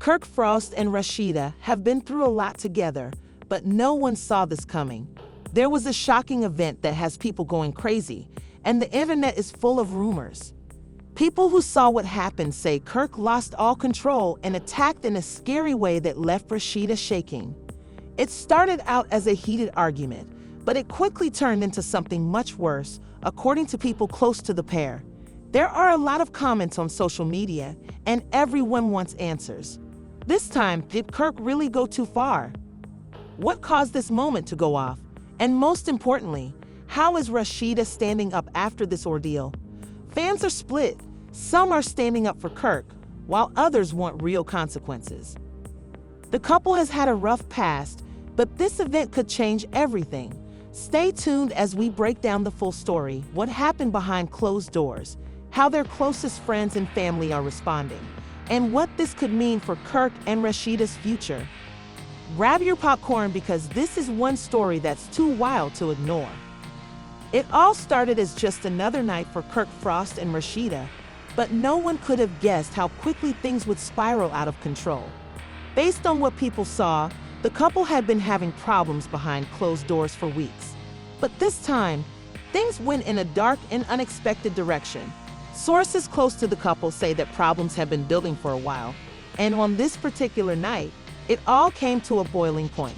Kirk Frost and Rasheeda have been through a lot together, but no one saw this coming. There was a shocking event that has people going crazy, and the internet is full of rumors. People who saw what happened say Kirk lost all control and attacked in a scary way that left Rasheeda shaking. It started out as a heated argument, but it quickly turned into something much worse, according to people close to the pair. There are a lot of comments on social media, and everyone wants answers. This time, did Kirk really go too far? What caused this moment to go off? And most importantly, how is Rasheeda standing up after this ordeal? Fans are split. Some are standing up for Kirk, while others want real consequences. The couple has had a rough past, but this event could change everything. Stay tuned as we break down the full story, what happened behind closed doors, how their closest friends and family are responding, and what this could mean for Kirk and Rasheeda's future. Grab your popcorn because this is one story that's too wild to ignore. It all started as just another night for Kirk Frost and Rasheeda, but no one could have guessed how quickly things would spiral out of control. Based on what people saw, the couple had been having problems behind closed doors for weeks. But this time, things went in a dark and unexpected direction. Sources close to the couple say that problems have been building for a while, and on this particular night, it all came to a boiling point.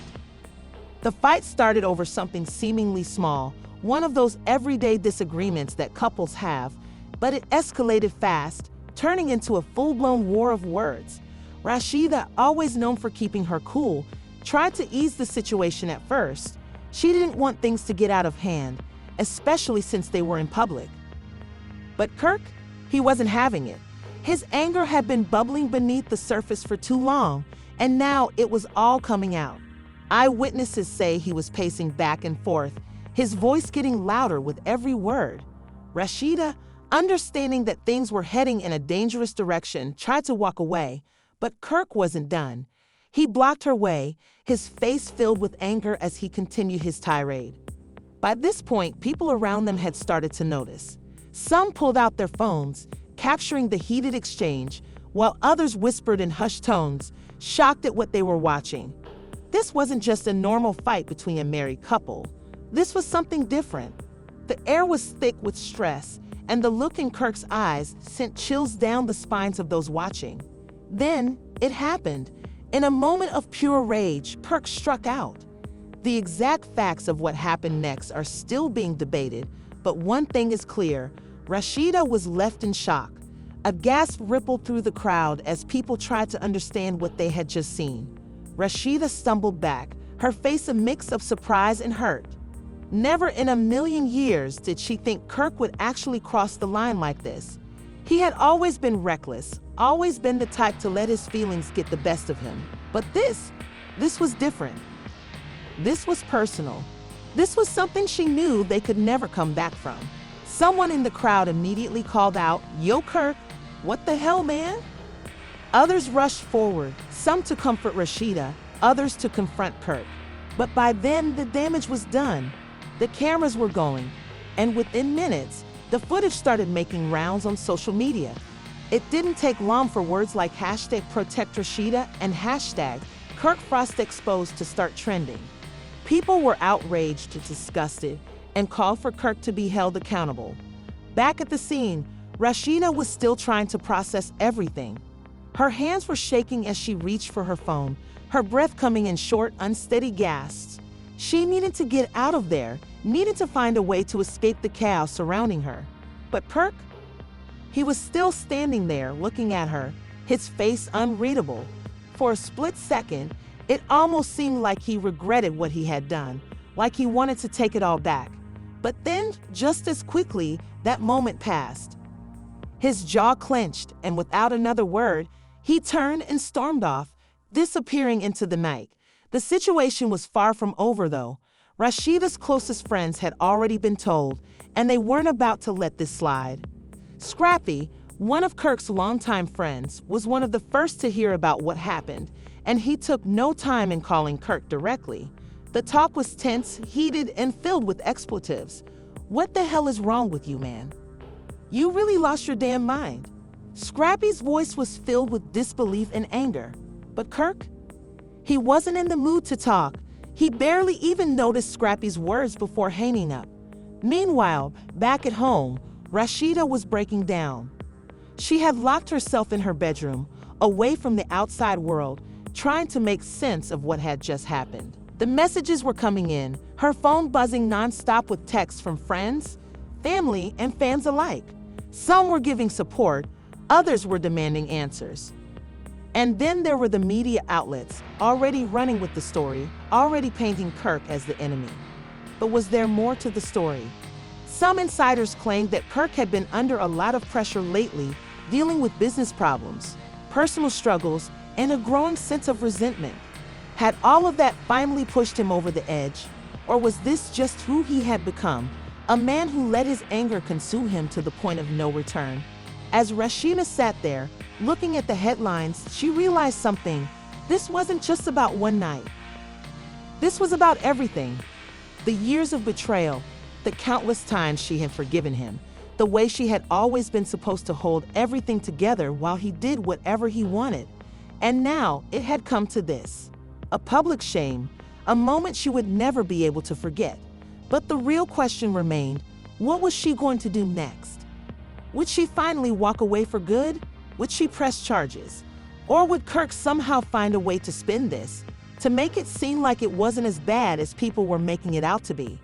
The fight started over something seemingly small, one of those everyday disagreements that couples have, but it escalated fast, turning into a full-blown war of words. Rasheeda, always known for keeping her cool, tried to ease the situation at first. She didn't want things to get out of hand, especially since they were in public. But Kirk, he wasn't having it. His anger had been bubbling beneath the surface for too long, and now it was all coming out. Eyewitnesses say he was pacing back and forth, his voice getting louder with every word. Rasheeda, understanding that things were heading in a dangerous direction, tried to walk away, but Kirk wasn't done. He blocked her way, his face filled with anger as he continued his tirade. By this point, people around them had started to notice. Some pulled out their phones, capturing the heated exchange, while others whispered in hushed tones, shocked at what they were watching. This wasn't just a normal fight between a married couple. This was something different. The air was thick with stress, and the look in Kirk's eyes sent chills down the spines of those watching. Then, it happened. In a moment of pure rage, Kirk struck out. The exact facts of what happened next are still being debated, but one thing is clear: Rasheeda was left in shock. A gasp rippled through the crowd as people tried to understand what they had just seen. Rasheeda stumbled back, her face a mix of surprise and hurt. Never in a million years did she think Kirk would actually cross the line like this. He had always been reckless, always been the type to let his feelings get the best of him. But this was different. This was personal. This was something she knew they could never come back from. Someone in the crowd immediately called out, "Yo, Kirk, what the hell, man?" Others rushed forward, some to comfort Rasheeda, others to confront Kirk. But by then, the damage was done. The cameras were going, and within minutes, the footage started making rounds on social media. It didn't take long for words like #ProtectRasheeda and #KirkFrostExposed to start trending. People were outraged and disgusted and called for Kirk to be held accountable. Back at the scene, Rasheeda was still trying to process everything. Her hands were shaking as she reached for her phone, her breath coming in short, unsteady gasps. She needed to get out of there, needed to find a way to escape the chaos surrounding her. But Kirk? He was still standing there, looking at her, his face unreadable. For a split second, it almost seemed like he regretted what he had done, like he wanted to take it all back. But then, just as quickly, that moment passed. His jaw clenched, and without another word, he turned and stormed off, disappearing into the night. The situation was far from over, though. Rasheeda's closest friends had already been told, and they weren't about to let this slide. Scrappy, one of Kirk's longtime friends, was one of the first to hear about what happened, and he took no time in calling Kirk directly. The talk was tense, heated, and filled with expletives. "What the hell is wrong with you, man? You really lost your damn mind." Scrappy's voice was filled with disbelief and anger. But Kirk? He wasn't in the mood to talk. He barely even noticed Scrappy's words before hanging up. Meanwhile, back at home, Rasheeda was breaking down. She had locked herself in her bedroom, away from the outside world, trying to make sense of what had just happened. The messages were coming in, her phone buzzing nonstop with texts from friends, family, and fans alike. Some were giving support, others were demanding answers. And then there were the media outlets, already running with the story, already painting Kirk as the enemy. But was there more to the story? Some insiders claimed that Kirk had been under a lot of pressure lately, dealing with business problems, personal struggles, and a growing sense of resentment. Had all of that finally pushed him over the edge? Or was this just who he had become, a man who let his anger consume him to the point of no return? As Rasheeda sat there, looking at the headlines, she realized something. This wasn't just about one night. This was about everything. The years of betrayal, the countless times she had forgiven him, the way she had always been supposed to hold everything together while he did whatever he wanted. And now it had come to this. A public shame, a moment she would never be able to forget. But the real question remained, what was she going to do next? Would she finally walk away for good? Would she press charges? Or would Kirk somehow find a way to spin this, to make it seem like it wasn't as bad as people were making it out to be?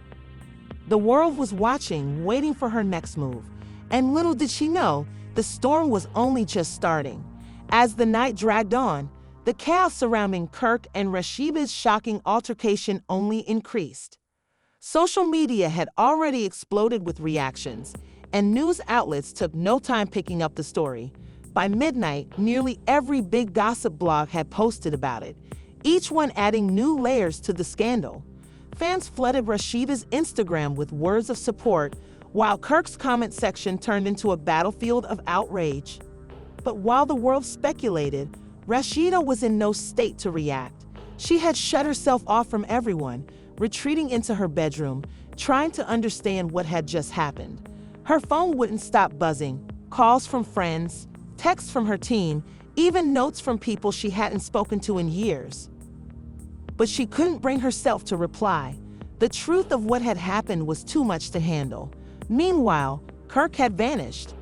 The world was watching, waiting for her next move. And little did she know, the storm was only just starting. As the night dragged on, the chaos surrounding Kirk and Rasheeda's shocking altercation only increased. Social media had already exploded with reactions, and news outlets took no time picking up the story. By midnight, nearly every big gossip blog had posted about it, each one adding new layers to the scandal. Fans flooded Rasheeda's Instagram with words of support, while Kirk's comment section turned into a battlefield of outrage. But while the world speculated, Rasheeda was in no state to react. She had shut herself off from everyone, retreating into her bedroom, trying to understand what had just happened. Her phone wouldn't stop buzzing, calls from friends, texts from her team, even notes from people she hadn't spoken to in years. But she couldn't bring herself to reply. The truth of what had happened was too much to handle. Meanwhile, Kirk had vanished.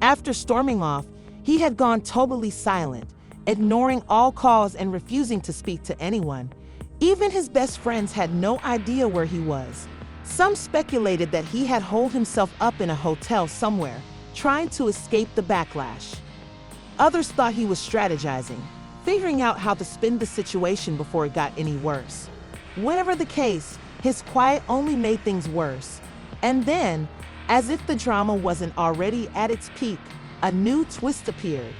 After storming off, he had gone totally silent, ignoring all calls and refusing to speak to anyone. Even his best friends had no idea where he was. Some speculated that he had holed himself up in a hotel somewhere, trying to escape the backlash. Others thought he was strategizing, figuring out how to spin the situation before it got any worse. Whatever the case, his quiet only made things worse. And then, as if the drama wasn't already at its peak, a new twist appeared.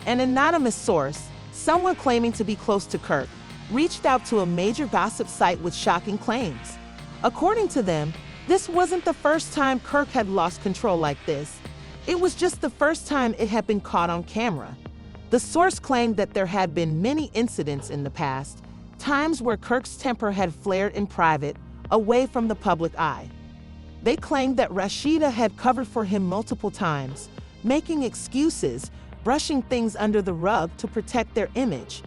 An anonymous source, someone claiming to be close to Kirk, reached out to a major gossip site with shocking claims. According to them, this wasn't the first time Kirk had lost control like this. It was just the first time it had been caught on camera. The source claimed that there had been many incidents in the past, times where Kirk's temper had flared in private, away from the public eye. They claimed that Rasheeda had covered for him multiple times, making excuses, brushing things under the rug to protect their image.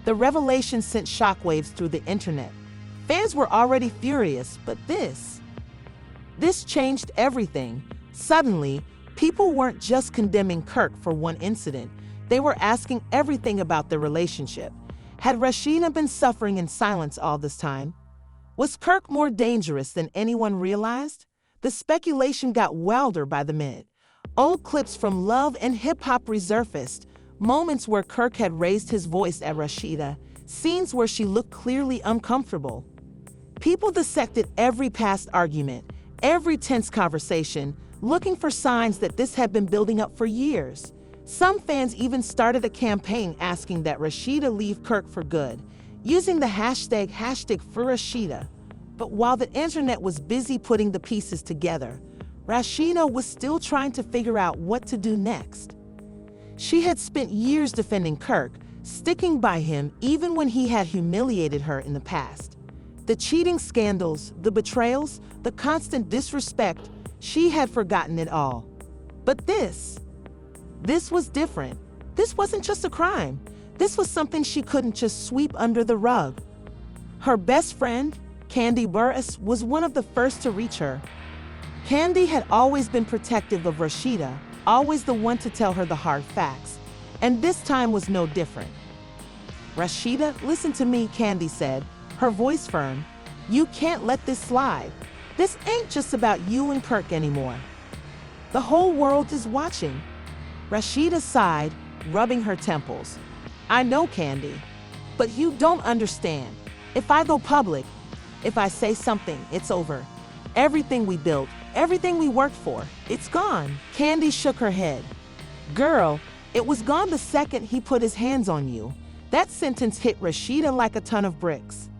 The revelation sent shockwaves through the internet. Fans were already furious, but this changed everything. Suddenly, people weren't just condemning Kirk for one incident. They were asking everything about their relationship. Had Rasheeda been suffering in silence all this time? Was Kirk more dangerous than anyone realized? The speculation got wilder by the minute. Old clips from Love and Hip Hop resurfaced, moments where Kirk had raised his voice at Rasheeda, scenes where she looked clearly uncomfortable. People dissected every past argument, every tense conversation, looking for signs that this had been building up for years. Some fans even started a campaign asking that Rasheeda leave Kirk for good, using the hashtag #ForRasheeda. But while the internet was busy putting the pieces together, Rasheeda was still trying to figure out what to do next. She had spent years defending Kirk, sticking by him even when he had humiliated her in the past. The cheating scandals, the betrayals, the constant disrespect, she had forgotten it all. But this was different. This wasn't just a crime. This was something she couldn't just sweep under the rug. Her best friend, Candy Burris, was one of the first to reach her. Candy had always been protective of Rasheeda, always the one to tell her the hard facts, and this time was no different. "Rasheeda, listen to me," Candy said, her voice firm. "You can't let this slide. This ain't just about you and Kirk anymore. The whole world is watching." Rasheeda sighed, rubbing her temples. "I know, Candy, but you don't understand. If I go public, if I say something, it's over. Everything we built, everything we worked for, it's gone." Candy shook her head. "Girl, it was gone the second he put his hands on you." That sentence hit Rasheeda like a ton of bricks.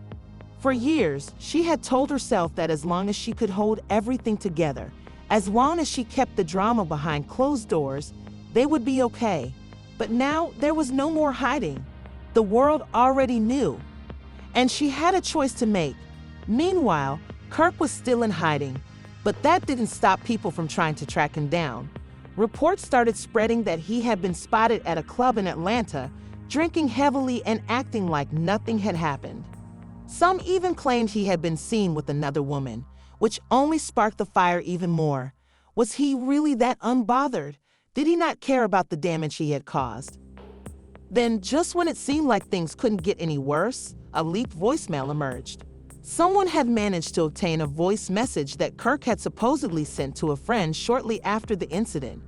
For years, she had told herself that as long as she could hold everything together, as long as she kept the drama behind closed doors, they would be okay. But now there was no more hiding. The world already knew, and she had a choice to make. Meanwhile, Kirk was still in hiding, but that didn't stop people from trying to track him down. Reports started spreading that he had been spotted at a club in Atlanta, drinking heavily and acting like nothing had happened. Some even claimed he had been seen with another woman, which only sparked the fire even more. Was he really that unbothered? Did he not care about the damage he had caused? Then, just when it seemed like things couldn't get any worse, a leaked voicemail emerged. Someone had managed to obtain a voice message that Kirk had supposedly sent to a friend shortly after the incident.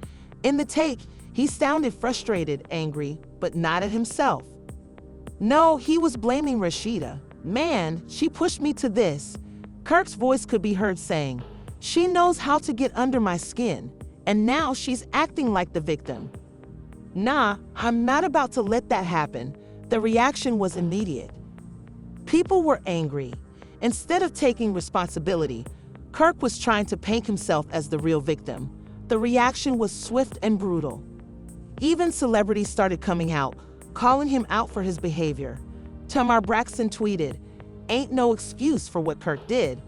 In the take, he sounded frustrated, angry, but not at himself. No, he was blaming Rasheeda. "Man, she pushed me to this." Kirk's voice could be heard saying, "She knows how to get under my skin, and now she's acting like the victim." "Nah, I'm not about to let that happen." The reaction was immediate. People were angry. Instead of taking responsibility, Kirk was trying to paint himself as the real victim. The reaction was swift and brutal. Even celebrities started coming out, calling him out for his behavior. Tamar Braxton tweeted, "Ain't no excuse for what Kirk did.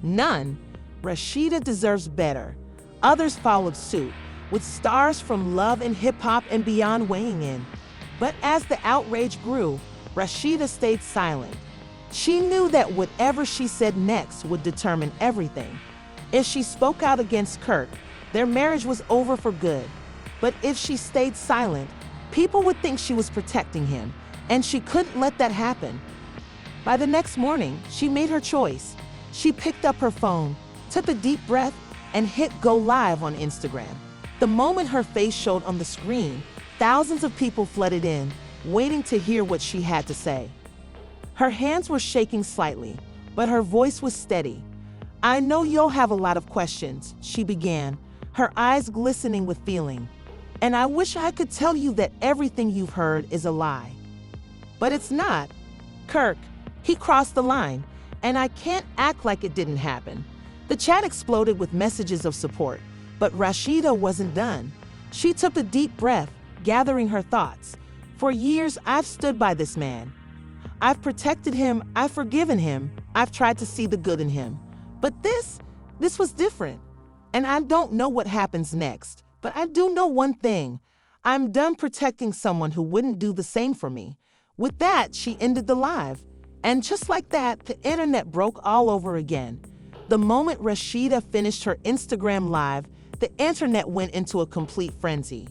None. Rasheeda deserves better." Others followed suit, with stars from Love and Hip Hop and beyond weighing in. But as the outrage grew, Rasheeda stayed silent. She knew that whatever she said next would determine everything. If she spoke out against Kirk, their marriage was over for good. But if she stayed silent, people would think she was protecting him, and she couldn't let that happen. By the next morning, she made her choice. She picked up her phone, took a deep breath, and hit go live on Instagram. The moment her face showed on the screen, thousands of people flooded in, waiting to hear what she had to say. Her hands were shaking slightly, but her voice was steady. "I know you'll have a lot of questions," she began, her eyes glistening with feeling. "And I wish I could tell you that everything you've heard is a lie. But it's not. Kirk, he crossed the line, and I can't act like it didn't happen." The chat exploded with messages of support, but Rasheeda wasn't done. She took a deep breath, gathering her thoughts. "For years, I've stood by this man. I've protected him, I've forgiven him, I've tried to see the good in him. But this was different. And I don't know what happens next, but I do know one thing. I'm done protecting someone who wouldn't do the same for me." With that, she ended the live. And just like that, the internet broke all over again. The moment Rasheeda finished her Instagram live, the internet went into a complete frenzy.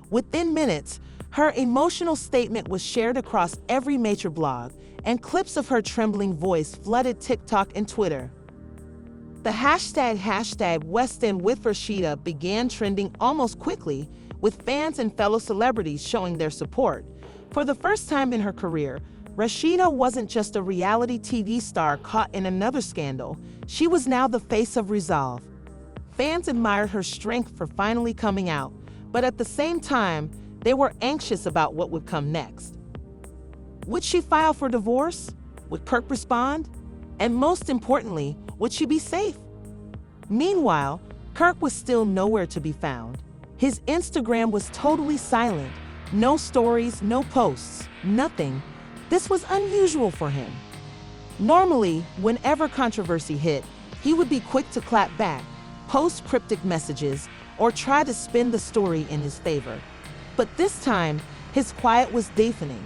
Within minutes, her emotional statement was shared across every major blog, and clips of her trembling voice flooded TikTok and Twitter. The hashtag West End with Rasheeda began trending almost quickly, with fans and fellow celebrities showing their support. For the first time in her career, Rasheeda wasn't just a reality TV star caught in another scandal. She was now the face of resolve. Fans admired her strength for finally coming out, but at the same time, they were anxious about what would come next. Would she file for divorce? Would Kirk respond? And most importantly, would she be safe? Meanwhile, Kirk was still nowhere to be found. His Instagram was totally silent. No stories, no posts, nothing. This was unusual for him. Normally, whenever controversy hit, he would be quick to clap back, post cryptic messages, or try to spin the story in his favor. But this time, his quiet was deafening.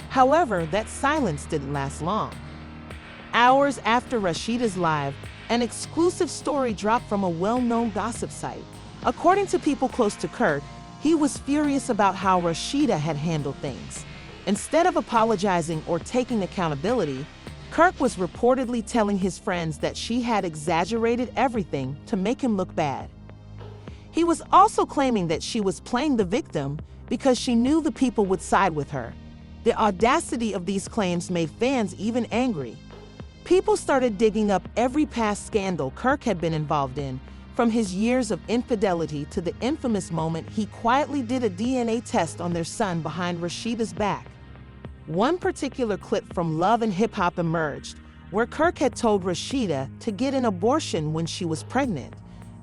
However, that silence didn't last long. Hours after Rasheeda's live, an exclusive story dropped from a well-known gossip site. According to people close to Kirk, he was furious about how Rasheeda had handled things. Instead of apologizing or taking accountability, Kirk was reportedly telling his friends that she had exaggerated everything to make him look bad. He was also claiming that she was playing the victim because she knew the people would side with her. The audacity of these claims made fans even angry. People started digging up every past scandal Kirk had been involved in, from his years of infidelity to the infamous moment he quietly did a DNA test on their son behind Rasheeda's back. One particular clip from Love and Hip Hop emerged, where Kirk had told Rasheeda to get an abortion when she was pregnant.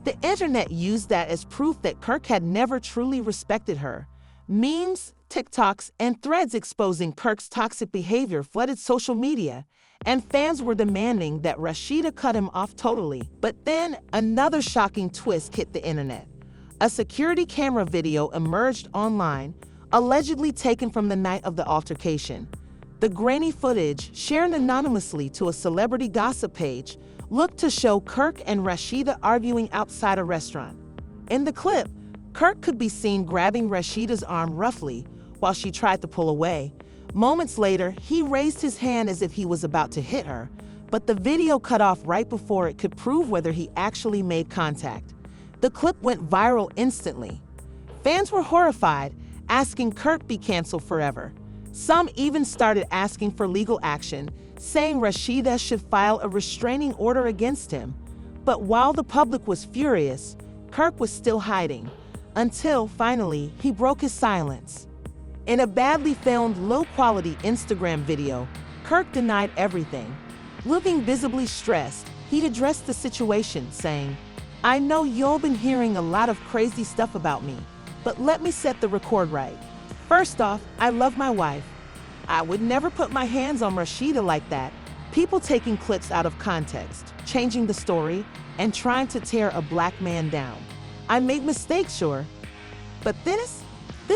The internet used that as proof that Kirk had never truly respected her. Memes, TikToks, and threads exposing Kirk's toxic behavior flooded social media, and fans were demanding that Rasheeda cut him off totally. But then, another shocking twist hit the internet. A security camera video emerged online, allegedly taken from the night of the altercation. The grainy footage, shared anonymously to a celebrity gossip page, looked to show Kirk and Rasheeda arguing outside a restaurant. In the clip, Kirk could be seen grabbing Rasheeda's arm roughly while she tried to pull away. Moments later, he raised his hand as if he was about to hit her, but the video cut off right before it could prove whether he actually made contact. The clip went viral instantly. Fans were horrified, asking Kirk be canceled forever. Some even started asking for legal action, saying Rasheeda should file a restraining order against him. But while the public was furious, Kirk was still hiding, until finally he broke his silence. In a badly filmed, low-quality Instagram video, Kirk denied everything. Looking visibly stressed, he addressed the situation, saying, "I know you've been hearing a lot of crazy stuff about me, but let me set the record right. First off, I love my wife. I would never put my hands on Rasheeda like that." People taking clips out of context, changing the story, and trying to tear a black man down. I made mistakes, sure, but this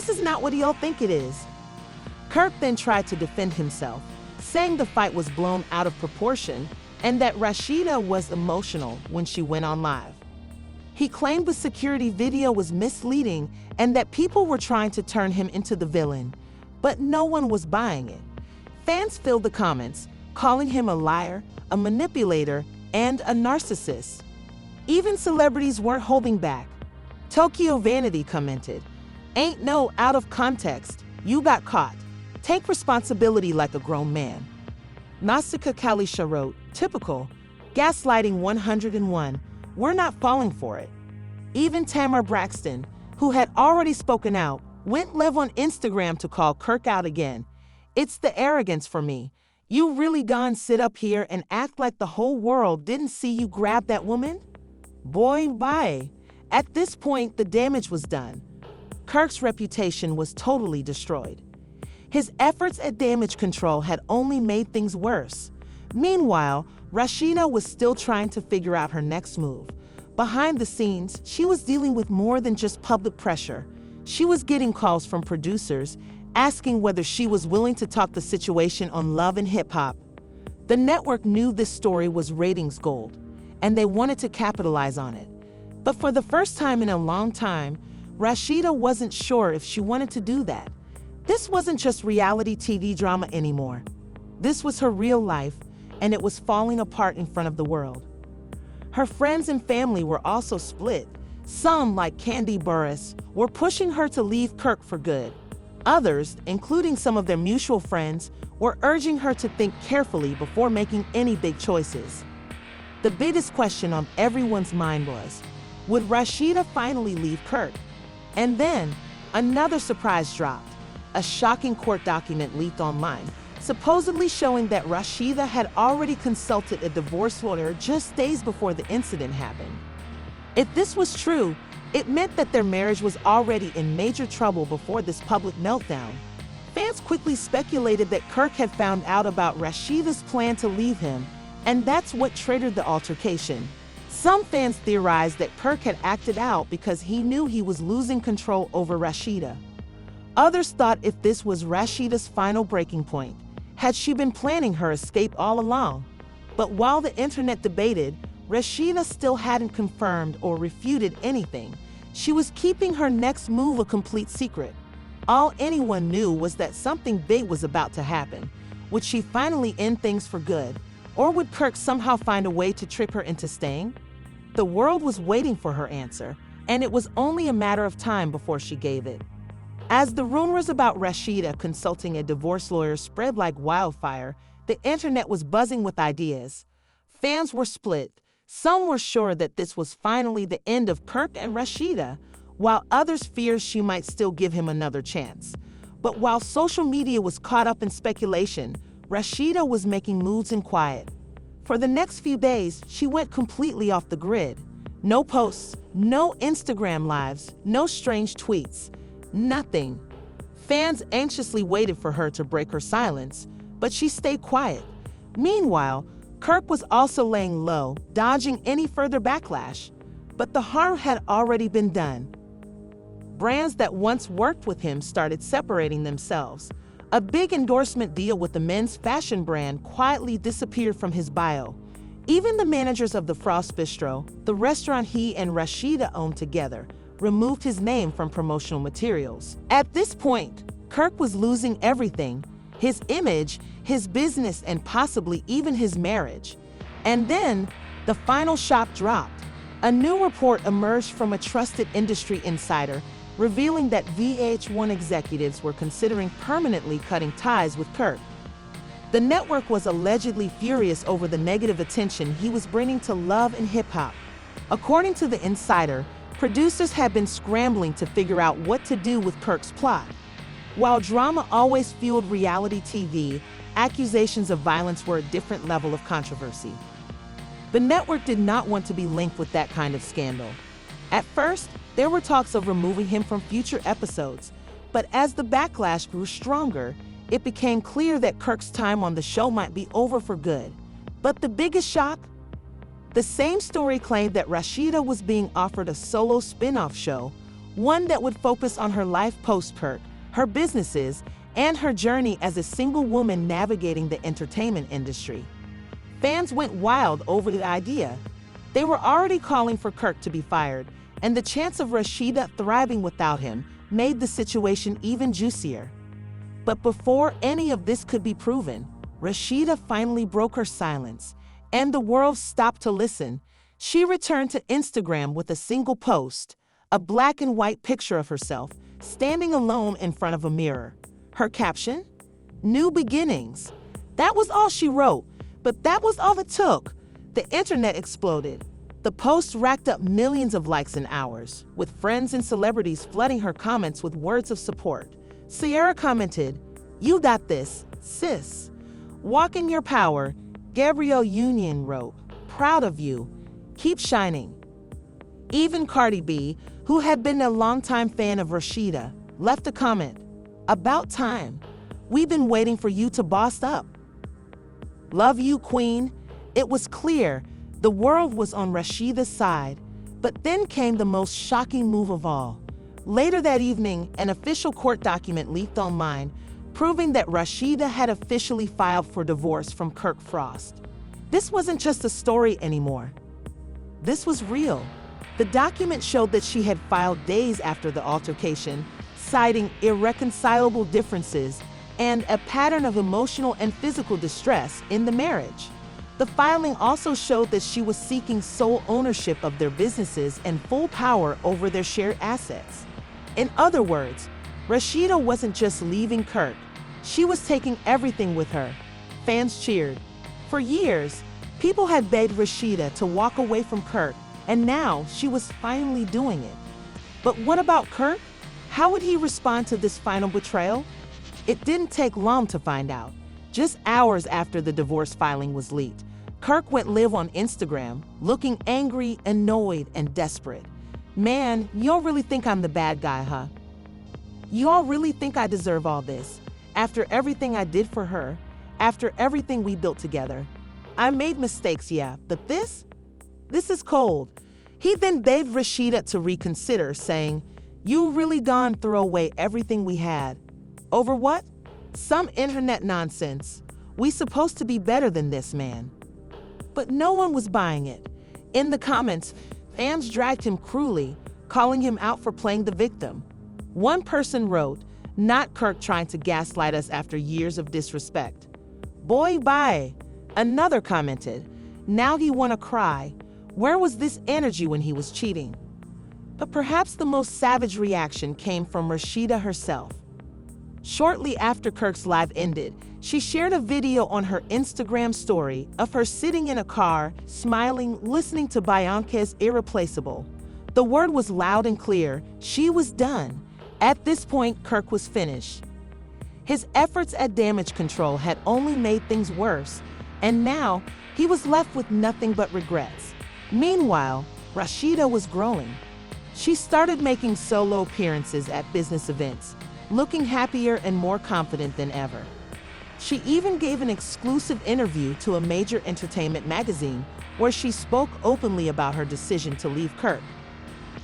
is not what y'all think it is. Kirk then tried to defend himself, saying the fight was blown out of proportion and that Rasheeda was emotional when she went on live. He claimed the security video was misleading and that people were trying to turn him into the villain, but no one was buying it. Fans filled the comments, calling him a liar, a manipulator, and a narcissist. Even celebrities weren't holding back. Tokyo Vanity commented, "Ain't no out of context, you got caught. Take responsibility like a grown man." Nausicaa Kalisha wrote, "Typical, gaslighting 101, we're not falling for it." Even Tamar Braxton, who had already spoken out, went live on Instagram to call Kirk out again. "It's the arrogance for me. You really gone sit up here and act like the whole world didn't see you grab that woman? Boy, bye." At this point, the damage was done. Kirk's reputation was totally destroyed. His efforts at damage control had only made things worse. Meanwhile, Rasheeda was still trying to figure out her next move. Behind the scenes, she was dealing with more than just public pressure. She was getting calls from producers, asking whether she was willing to talk the situation on Love and Hip Hop. The network knew this story was ratings gold, and they wanted to capitalize on it. But for the first time in a long time, Rasheeda wasn't sure if she wanted to do that. This wasn't just reality TV drama anymore. This was her real life, and it was falling apart in front of the world. Her friends and family were also split. Some, like Candy Burris, were pushing her to leave Kirk for good. Others, including some of their mutual friends, were urging her to think carefully before making any big choices. The biggest question on everyone's mind was, would Rasheeda finally leave Kirk? And then, another surprise dropped. A shocking court document leaked online, supposedly showing that Rasheeda had already consulted a divorce lawyer just days before the incident happened. If this was true, it meant that their marriage was already in major trouble before this public meltdown. Fans quickly speculated that Kirk had found out about Rasheeda's plan to leave him, and that's what triggered the altercation. Some fans theorized that Kirk had acted out because he knew he was losing control over Rasheeda. Others thought if this was Rasheeda's final breaking point. Had she been planning her escape all along? But while the internet debated, Rasheeda still hadn't confirmed or refuted anything. She was keeping her next move a complete secret. All anyone knew was that something big was about to happen. Would she finally end things for good? Or would Kirk somehow find a way to trick her into staying? The world was waiting for her answer, and it was only a matter of time before she gave it. As the rumors about Rasheeda consulting a divorce lawyer spread like wildfire, the internet was buzzing with ideas. Fans were split. Some were sure that this was finally the end of Kirk and Rasheeda, while others feared she might still give him another chance. But while social media was caught up in speculation, Rasheeda was making moves in quiet. For the next few days, she went completely off the grid. No posts, no Instagram lives, no strange tweets, nothing. Fans anxiously waited for her to break her silence, but she stayed quiet. Meanwhile, Kirk was also laying low, dodging any further backlash. But the harm had already been done. Brands that once worked with him started separating themselves. A big endorsement deal with the men's fashion brand quietly disappeared from his bio. Even the managers of the Frost Bistro, the restaurant he and Rasheeda owned together, removed his name from promotional materials. At this point, Kirk was losing everything: his image, his business, and possibly even his marriage. And then, the final shock dropped. A new report emerged from a trusted industry insider, revealing that VH1 executives were considering permanently cutting ties with Kirk. The network was allegedly furious over the negative attention he was bringing to love and hip-hop. According to the insider, producers had been scrambling to figure out what to do with Kirk's plot. While drama always fueled reality TV, accusations of violence were a different level of controversy. The network did not want to be linked with that kind of scandal. At first, there were talks of removing him from future episodes, but as the backlash grew stronger, it became clear that Kirk's time on the show might be over for good. But the biggest shock? The same story claimed that Rasheeda was being offered a solo spin-off show, one that would focus on her life post-Kirk, her businesses, and her journey as a single woman navigating the entertainment industry. Fans went wild over the idea. They were already calling for Kirk to be fired, and the chance of Rasheeda thriving without him made the situation even juicier. But before any of this could be proven, Rasheeda finally broke her silence, and the world stopped to listen. She returned to Instagram with a single post, a black and white picture of herself, standing alone in front of a mirror. Her caption? New beginnings. That was all she wrote, but that was all it took. The internet exploded. The post racked up millions of likes in hours, with friends and celebrities flooding her comments with words of support. Sierra commented, "You got this, sis. Walk in your power." Gabrielle Union wrote, "Proud of you. Keep shining." Even Cardi B, who had been a longtime fan of Rasheeda, left a comment, "About time. We've been waiting for you to boss up." Love you, queen. It was clear the world was on Rasheeda's side, but then came the most shocking move of all. Later that evening, an official court document leaked online, proving that Rasheeda had officially filed for divorce from Kirk Frost. This wasn't just a story anymore. This was real. The document showed that she had filed days after the altercation, citing irreconcilable differences and a pattern of emotional and physical distress in the marriage. The filing also showed that she was seeking sole ownership of their businesses and full power over their shared assets. In other words, Rasheeda wasn't just leaving Kirk, she was taking everything with her. Fans cheered. For years, people had begged Rasheeda to walk away from Kirk, and now she was finally doing it. But what about Kirk? How would he respond to this final betrayal? It didn't take long to find out. Just hours after the divorce filing was leaked, Kirk went live on Instagram, looking angry, annoyed, and desperate. "Man, y'all really think I'm the bad guy, huh? Y'all really think I deserve all this? After everything I did for her, after everything we built together. I made mistakes, yeah, but this is cold." He then begged Rasheeda to reconsider, saying, You really gone throw away everything we had. Over what? Some internet nonsense. We supposed to be better than this, man. But no one was buying it. In the comments, fans dragged him cruelly, calling him out for playing the victim. One person wrote, "Not Kirk trying to gaslight us after years of disrespect." Boy, bye. Another commented, "Now he wanna cry. Where was this energy when he was cheating?" But perhaps the most savage reaction came from Rasheeda herself. Shortly after Kirk's live ended, she shared a video on her Instagram story of her sitting in a car, smiling, listening to Bianca's Irreplaceable. The word was loud and clear, she was done. At this point, Kirk was finished. His efforts at damage control had only made things worse, and now he was left with nothing but regrets. Meanwhile, Rasheeda was growing. She started making solo appearances at business events, looking happier and more confident than ever. She even gave an exclusive interview to a major entertainment magazine where she spoke openly about her decision to leave Kirk.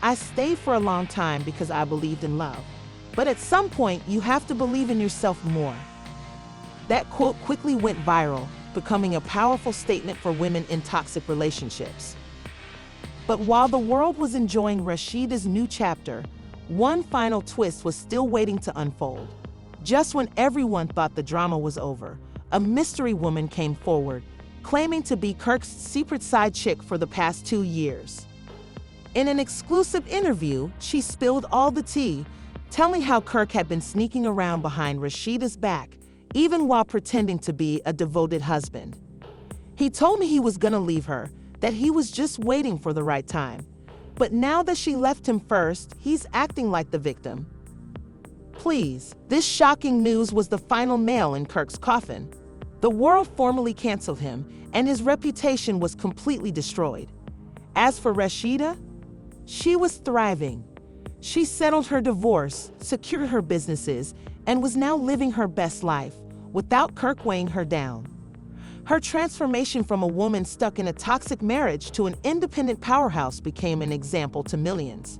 "I stayed for a long time because I believed in love. But at some point, you have to believe in yourself more." That quote quickly went viral, becoming a powerful statement for women in toxic relationships. But while the world was enjoying Rasheeda's new chapter, one final twist was still waiting to unfold. Just when everyone thought the drama was over, a mystery woman came forward, claiming to be Kirk's secret side chick for the past 2 years. In an exclusive interview, she spilled all the tea, telling how Kirk had been sneaking around behind Rasheeda's back, even while pretending to be a devoted husband. "He told me he was gonna leave her, that he was just waiting for the right time. But now that she left him first, he's acting like the victim." Please, this shocking news was the final nail in Kirk's coffin. The world formally canceled him, and his reputation was completely destroyed. As for Rasheeda, she was thriving. She settled her divorce, secured her businesses, and was now living her best life, without Kirk weighing her down. Her transformation from a woman stuck in a toxic marriage to an independent powerhouse became an example to millions.